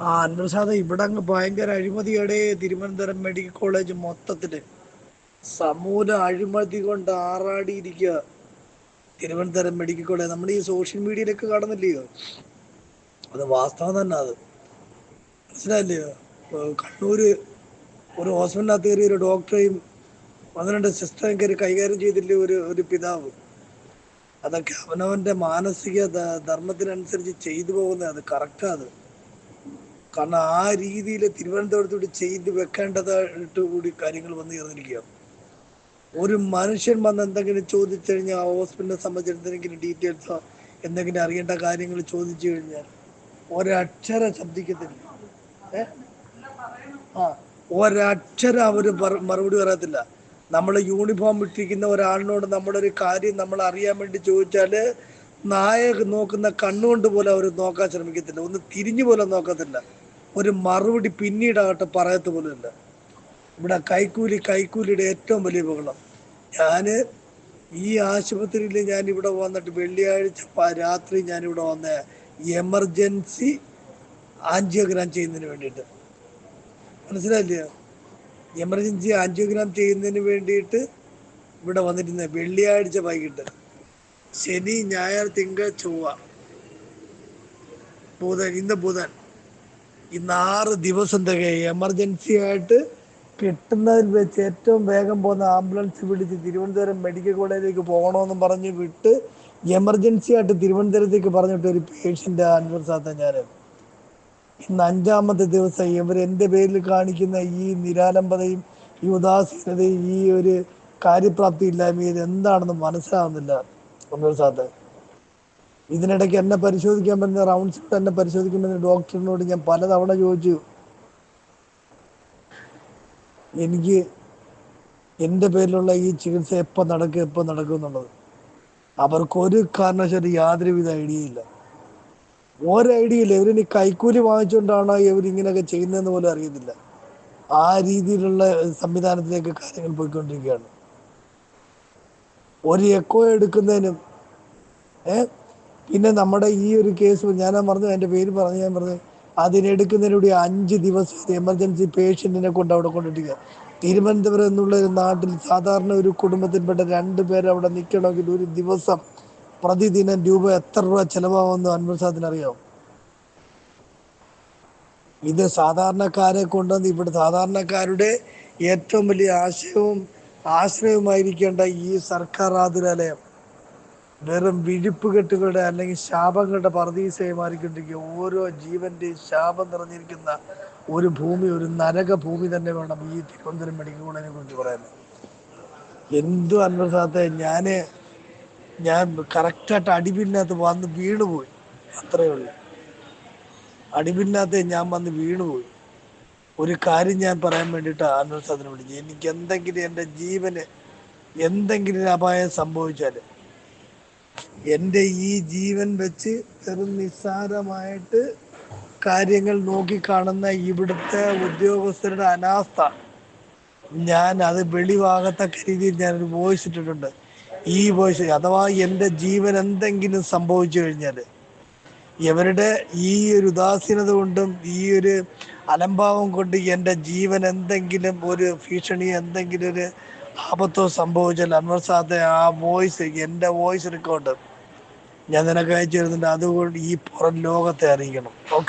അൻവർ ഇവിടെ അങ്ങ് ഭയങ്കര അഴിമതിയുടെ തിരുവനന്തപുരം മെഡിക്കൽ കോളേജ് മൊത്തത്തില് സമൂല അഴിമതി കൊണ്ട് ആറാടിയിരിക്കുക. തിരുവനന്തപുരം മെഡിക്കൽ കോളേജ് നമ്മൾ ഈ സോഷ്യൽ മീഡിയയിലൊക്കെ കാണുന്നില്ലയോ, അത് വാസ്തവം തന്നെ. അത് മനസ്സിലായില്ലയോ? കണ്ണൂര് ഒരു ഹോസ്പിറ്റലിനകത്ത് കയറി ഒരു ഡോക്ടറെയും 12 സിസ്റ്ററെയും കയറി കൈകാര്യം ചെയ്തില്ലേ ഒരു പിതാവ്. അതൊക്കെ അവനവന്റെ മാനസിക ധർമ്മത്തിനനുസരിച്ച് ചെയ്തു പോകുന്നത്. അത് കറക്റ്റാ. അത് കാരണം ആ രീതിയിൽ തിരുവനന്തപുരത്തോട് ചെയ്ത് വെക്കേണ്ടതായിട്ട് കൂടി കാര്യങ്ങൾ വന്നു ചേർന്നിരിക്കുക. ഒരു മനുഷ്യൻ വന്ന് എന്തെങ്കിലും ചോദിച്ചു കഴിഞ്ഞാൽ ആ ഹോസ്പിറ്റലിനെ സംബന്ധിച്ച് എന്തെങ്കിലും ഡീറ്റെയിൽസോ എന്തെങ്കിലും അറിയേണ്ട കാര്യങ്ങൾ ചോദിച്ചു കഴിഞ്ഞാൽ ഒരക്ഷരം ശബ്ദിക്കത്തില്ല. ഏ ആ ഒരക്ഷരം അവര് മറുപടി പറയത്തില്ല. നമ്മൾ യൂണിഫോം ഇട്ടിരിക്കുന്ന ഒരാളിനോട് നമ്മളൊരു കാര്യം നമ്മൾ അറിയാൻ വേണ്ടി ചോദിച്ചാല് നായ നോക്കുന്ന കണ്ണുകൊണ്ട് പോലും അവർ നോക്കാൻ ശ്രമിക്കത്തില്ല. ഒന്ന് തിരിഞ്ഞു പോലും നോക്കത്തില്ല. ഒരു മറുപടി പിന്നീടാകട്ടെ പറയത്ത് പോലുമില്ല. ഇവിടെ കൈക്കൂലിയുടെ ഏറ്റവും വലിയ ബഹളം. ഞാന് ഈ ആശുപത്രിയിൽ ഞാൻ ഇവിടെ വന്നിട്ട് വെള്ളിയാഴ്ച രാത്രി ഞാനിവിടെ വന്ന എമർജൻസി ആൻജിയോഗ്രാം ചെയ്യുന്നതിന് വേണ്ടിയിട്ട്. മനസ്സിലായില്ലേ? എമർജൻസി ആൻജിയോഗ്രാം ചെയ്യുന്നതിന് വേണ്ടിയിട്ട് ഇവിടെ വന്നിരുന്ന വെള്ളിയാഴ്ച വൈകിട്ട്. ശനി, ഞായർ, തിങ്കൾ, ചൊവ്വ, ബുധൻ, ഇന്ന് ബുധൻ, ഇന്ന് 6 ദിവസം തികയും എമർജൻസി ആയിട്ട് കിട്ടുന്നതിൽ വെച്ച് ഏറ്റവും വേഗം പോകുന്ന ആംബുലൻസ് പിടിച്ച് തിരുവനന്തപുരം മെഡിക്കൽ കോളേജിലേക്ക് പോകണമെന്നും പറഞ്ഞ് വിട്ട് എമർജൻസി ആയിട്ട് തിരുവനന്തപുരത്തേക്ക് പറഞ്ഞിട്ട് ഒരു പേഷ്യൻ്റ് അൻവർ സാത്ത ഞാൻ ഇന്ന് 5ാമത്തെ ദിവസം ഇവർ എൻ്റെ പേരിൽ കാണിക്കുന്ന ഈ നിരാലംബതയും ഈ ഉദാസീനതയും ഈ ഒരു കാര്യപ്രാപ്തി ഇല്ലായ്മയും എന്താണെന്ന് മനസ്സിലാവുന്നില്ല അൻവർ സാത്ത. ഇതിനിടയ്ക്ക് എന്നെ പരിശോധിക്കാൻ പറ്റുന്ന റൗണ്ട്സ് എന്നെ പരിശോധിക്കാൻ പറ്റുന്ന ഡോക്ടറിനോട് ഞാൻ പലതവണ ചോദിച്ചു, എനിക്ക് എൻ്റെ പേരിലുള്ള ഈ ചികിത്സ എപ്പോൾ നടക്കും എന്നുള്ളത്. അവർക്കൊരു കാരണവശാലും യാതൊരുവിധ ഐഡിയയില്ല. ഒരൈഡിയയില്ല. ഇവരിനി കൈക്കൂലി വാങ്ങിച്ചുകൊണ്ടാണോ ഇവരിങ്ങനെയൊക്കെ ചെയ്യുന്നതെന്ന് പോലും അറിയത്തില്ല. ആ രീതിയിലുള്ള സംവിധാനത്തിലേക്ക് കാര്യങ്ങൾ പോയിക്കൊണ്ടിരിക്കുകയാണ്. ഒരു എക്കോ എടുക്കുന്നതിനും പിന്നെ നമ്മുടെ ഈ ഒരു കേസ് ഞാൻ പറഞ്ഞു, എൻ്റെ പേര് ഞാൻ പറഞ്ഞു, അതിനെടുക്കുന്നതിലൂടെ 5 ദിവസം എമർജൻസി പേഷ്യൻറ്റിനെ കൊണ്ട് അവിടെ കൊണ്ടിരിക്കുക. തിരുവനന്തപുരം എന്നുള്ള ഒരു നാട്ടിൽ സാധാരണ ഒരു കുടുംബത്തിൽപ്പെട്ട 2 പേര് അവിടെ നിൽക്കണമെങ്കിൽ ഒരു ദിവസം പ്രതിദിനം എത്ര രൂപ ചിലവാകുമെന്ന് അൻവർ സാദിന് അറിയാം. ഇത് സാധാരണക്കാരെ കൊണ്ടുവന്ന് ഇവിടെ സാധാരണക്കാരുടെ ഏറ്റവും വലിയ ആശ്രയവുമായിരിക്കേണ്ട ഈ സർക്കാർ ആതുരാലയം വെറും വിഴുപ്പുകെട്ടുകളുടെ അല്ലെങ്കിൽ ശാപങ്ങളുടെ പർദീസയായി മാറിക്കൊണ്ടിരിക്കുക. ഓരോ ജീവന്റെയും ശാപം നിറഞ്ഞിരിക്കുന്ന ഒരു ഭൂമി, ഒരു നരക ഭൂമി തന്നെ വേണം ഈ തിരുവനന്തപുരം മെഡിക്കൽ കോളേജിനെ കുറിച്ച് പറയാൻ. എന്തു അൻവർ സാത്തെ, ഞാൻ കറക്റ്റായിട്ട് അടിപിന്നകത്ത് വന്ന് വീണുപോയി. അത്രയേ ഉള്ളൂ. അടിപിന്നകത്ത് ഞാൻ വന്ന് വീണുപോയി. ഒരു കാര്യം ഞാൻ പറയാൻ വേണ്ടിയിട്ടാണ് അൻവർ സാദിനെ വിളിച്ചത്. എനിക്ക് എന്തെങ്കിലും എൻ്റെ ജീവന് എന്തെങ്കിലും അപായം സംഭവിച്ചാൽ എൻ്റെ ഈ ജീവൻ വെച്ച് വെറും നിസ്സാരമായിട്ട് കാര്യങ്ങൾ നോക്കിക്കാണുന്ന ഇവിടുത്തെ ഉദ്യോഗസ്ഥരുടെ അനാസ്ഥ ഞാൻ അത് വെളിവാകത്തക്ക രീതിയിൽ ഞാനൊരു വോയിസ് ഇട്ടിട്ടുണ്ട്. ഈ വോയിസ് അഥവാ എൻ്റെ ജീവൻ എന്തെങ്കിലും സംഭവിച്ചു കഴിഞ്ഞാൽ ഇവരുടെ ഈ ഒരു ഉദാസീനത കൊണ്ടും ഈ ഒരു അലംഭാവം കൊണ്ട് എൻ്റെ ജീവൻ എന്തെങ്കിലും ഒരു ഭീഷണി, എന്തെങ്കിലും ഒരു ആപത്തോ സംഭവിച്ചാൽ അൻവർ സാദെ ആ വോയിസ്, എൻ്റെ വോയിസ് റെക്കോർഡ് ഞാൻ നിനക്ക് അയച്ചു തരുന്നുണ്ട്. അതുകൊണ്ട് ഈ പുറം ലോകത്തെ അറിയിക്കണം. ഓക്കെ.